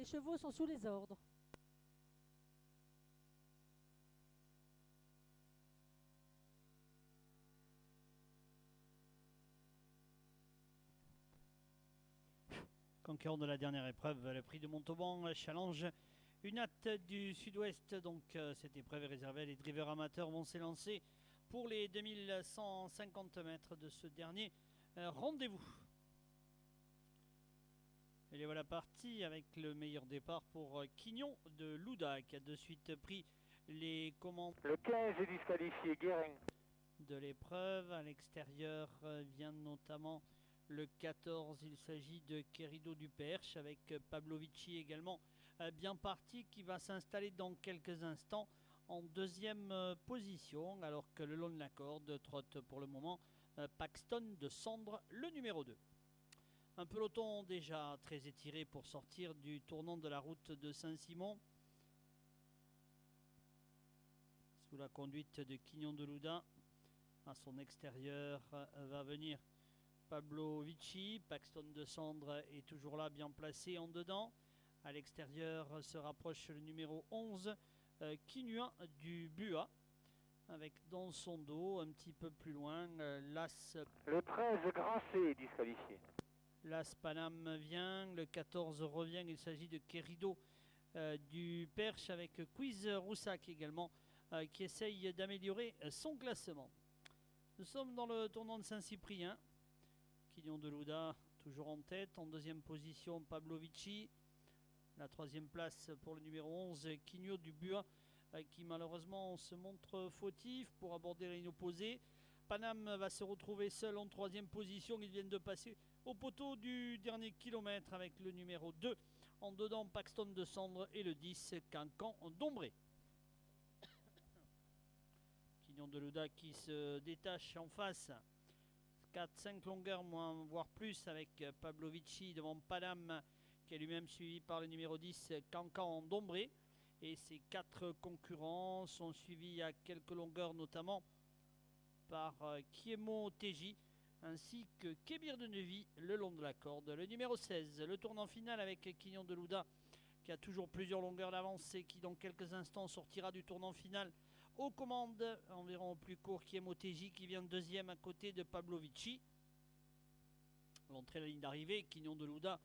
Les chevaux sont sous les ordres. Concurrent de la dernière épreuve, le prix de Montauban challenge une hâte du sud-ouest. Donc cette épreuve est réservée. Les drivers amateurs vont s'élancer pour les 2150 mètres de ce dernier rendez-vous. Et les voilà partis avec le meilleur départ pour Quignon de Louda qui a de suite pris les commandes. Le 15 est disqualifié, Guérin. De l'épreuve. À l'extérieur vient notamment le 14. Il s'agit de Querido du Perche avec Pavlovici également bien parti qui va s'installer dans quelques instants en deuxième position, alors que le long de la corde trotte pour le moment Paxton de Cendre, le numéro 2. Un peloton déjà très étiré pour sortir du tournant de la route de Saint-Simon. Sous la conduite de Quignon de Louda. À son extérieur va venir Pavlovici. Paxton de Cendre est toujours là, bien placé en dedans. À l'extérieur se rapproche le numéro 11, Quignon du Bua, avec dans son dos, un petit peu plus loin, l'As. Le 13, Grasset, disqualifié. L'As Paname vient, le 14 revient, il s'agit de Querido du Perche, avec Quiz Roussac également, qui essaye d'améliorer son classement. Nous sommes dans le tournant de Saint-Cyprien. Quignon de Louda toujours en tête, en deuxième position Pavlovici. La troisième place pour le numéro 11, Quignon du Bua, qui malheureusement se montre fautif pour aborder la ligne opposée. Paname va se retrouver seul en troisième position. Ils viennent de passer au poteau du dernier kilomètre avec le numéro 2. En dedans, Paxton de Cendre et le 10, Cancan d'Ombré. Quignon de Louda qui se détache en face. 4-5 longueurs, moins, voire plus, avec Pavlovici devant Paname, qui est lui-même suivi par le numéro 10, Cancan d'Ombré. Et ces 4 concurrents sont suivis à quelques longueurs, notamment par Kiemo Teji, ainsi que Kébir de Neuvy le long de la corde. Le numéro 16, le tournant final avec Quignon de Louda, qui a toujours plusieurs longueurs d'avance et qui dans quelques instants sortira du tournant final aux commandes, environ au plus court, Kiemo Teji qui vient deuxième à côté de Pavlovici. L'entrée à la ligne d'arrivée, Quignon de Louda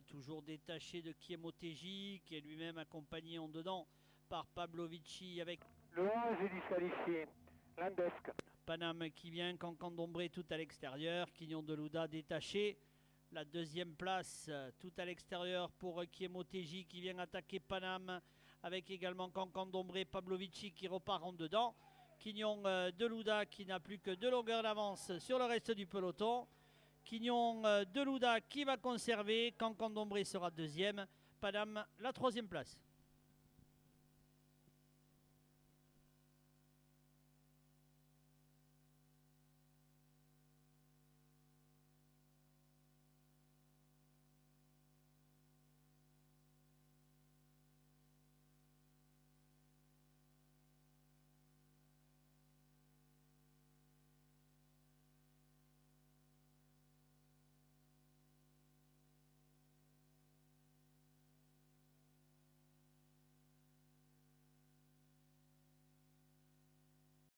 toujours détaché de Kiemo Teji, qui est lui-même accompagné en dedans par Pavlovici avec le 11 est disqualifié, Landesque. Paname qui vient, Cancan d'Ombré tout à l'extérieur, Quignon de Louda détaché. La deuxième place tout à l'extérieur pour Kiemo Teji qui vient attaquer Paname, avec également Cancan d'Ombré, Pavlovici qui repart en dedans. Quignon de Louda qui n'a plus que 2 longueurs d'avance sur le reste du peloton. Quignon de Louda qui va conserver, Cancan d'Ombré sera deuxième, Paname la troisième place.